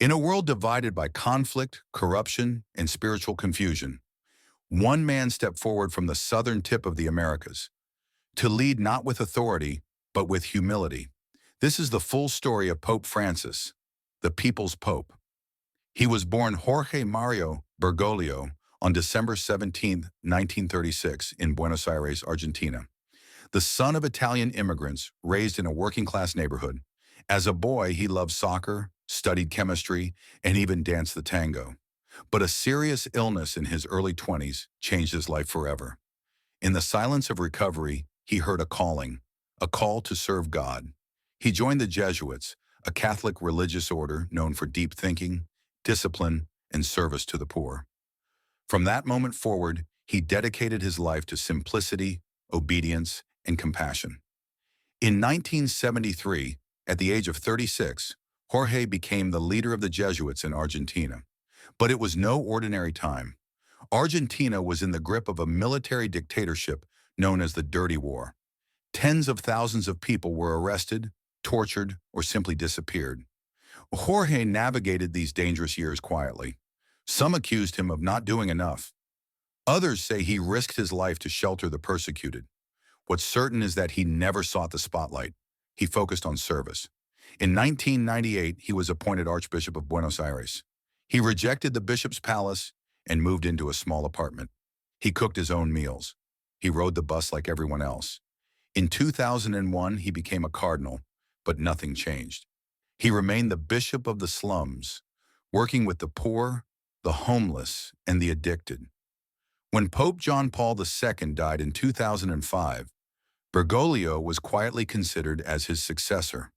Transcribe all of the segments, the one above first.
In a world divided by conflict, corruption, and spiritual confusion, one man stepped forward from the southern tip of the Americas to lead not with authority, but with humility. This is the full story of Pope Francis, the people's pope. He was born Jorge Mario Bergoglio on December 17, 1936, in Buenos Aires, Argentina. The son of Italian immigrants raised in a working-class neighborhood. As a boy, he loved soccer, studied chemistry, and even danced the tango. But a serious illness in his early 20s changed his life forever. In the silence of recovery, he heard a call to serve God. He joined the Jesuits, a Catholic religious order known for deep thinking, discipline, and service to the poor. From that moment forward, he dedicated his life to simplicity, obedience, and compassion. In 1973, at the age of 36, Jorge became the leader of the Jesuits in Argentina. But it was no ordinary time. Argentina was in the grip of a military dictatorship known as the Dirty War. Tens of thousands of people were arrested, tortured, or simply disappeared. Jorge navigated these dangerous years quietly. Some accused him of not doing enough. Others say he risked his life to shelter the persecuted. What's certain is that he never sought the spotlight. He focused on service. In 1998, he was appointed Archbishop of Buenos Aires. He rejected the bishop's palace and moved into a small apartment. He cooked his own meals. He rode the bus like everyone else. In 2001, he became a cardinal, but nothing changed. He remained the bishop of the slums, working with the poor, the homeless, and the addicted. When Pope John Paul II died in 2005, Bergoglio was quietly considered as his successor.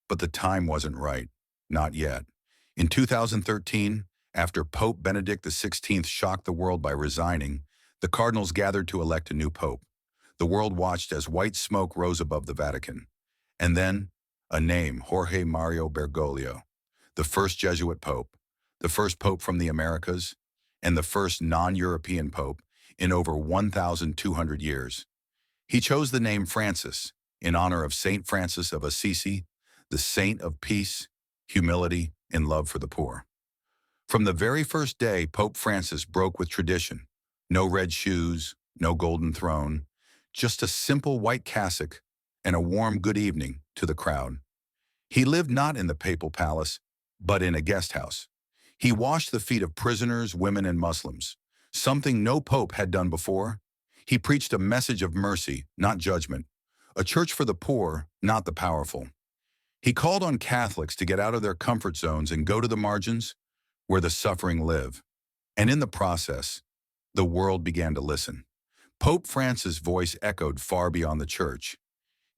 But the time wasn't right. Not yet. In 2013, after Pope Benedict XVI shocked the world by resigning, the cardinals gathered to elect a new pope. The world watched as white smoke rose above the Vatican. And then, a name, Jorge Mario Bergoglio, the first Jesuit pope, the first pope from the Americas, and the first non-European pope in over 1,200 years. He chose the name Francis in honor of Saint Francis of Assisi, the saint of peace, humility, and love for the poor. From the very first day, Pope Francis broke with tradition. No red shoes, no golden throne, just a simple white cassock and a warm good evening to the crowd. He lived not in the papal palace, but in a guest house. He washed the feet of prisoners, women, and Muslims, something no pope had done before. He preached a message of mercy, not judgment, a church for the poor, not the powerful. He called on Catholics to get out of their comfort zones and go to the margins where the suffering live. And in the process, the world began to listen. Pope Francis' voice echoed far beyond the church.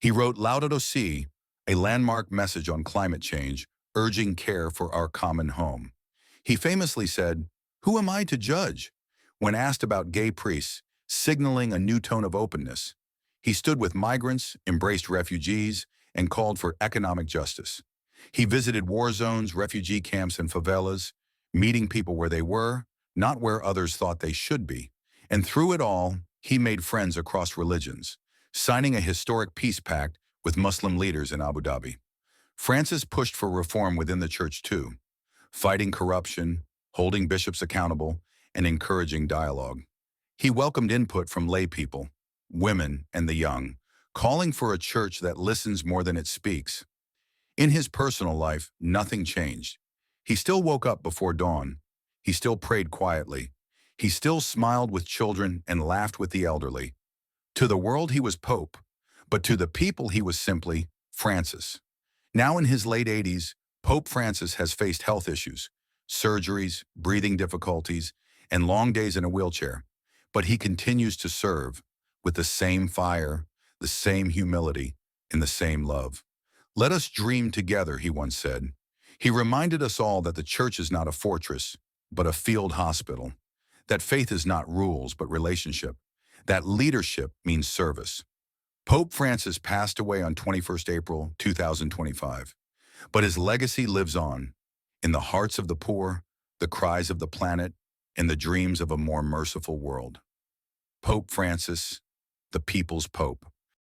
He wrote Laudato Si', a landmark message on climate change, urging care for our common home. He famously said, "Who am I to judge?" when asked about gay priests, signaling a new tone of openness. He stood with migrants, embraced refugees, and called for economic justice. He visited war zones, refugee camps, and favelas, meeting people where they were, not where others thought they should be. And through it all, he made friends across religions, signing a historic peace pact with Muslim leaders in Abu Dhabi. Francis pushed for reform within the church too, fighting corruption, holding bishops accountable, and encouraging dialogue. He welcomed input from lay people, women, and the young, calling for a church that listens more than it speaks. In his personal life, nothing changed. He still woke up before dawn. He still prayed quietly. He still smiled with children and laughed with the elderly. To the world, he was Pope, but to the people, he was simply Francis. Now in his late 80s, Pope Francis has faced health issues, surgeries, breathing difficulties, and long days in a wheelchair. But he continues to serve with the same fire, the same humility, and the same love. "Let us dream together," he once said. He reminded us all that the church is not a fortress, but a field hospital. That faith is not rules, but relationship. That leadership means service. Pope Francis passed away on 21st April 2025, but his legacy lives on in the hearts of the poor, the cries of the planet, and the dreams of a more merciful world. Pope Francis, the people's Pope.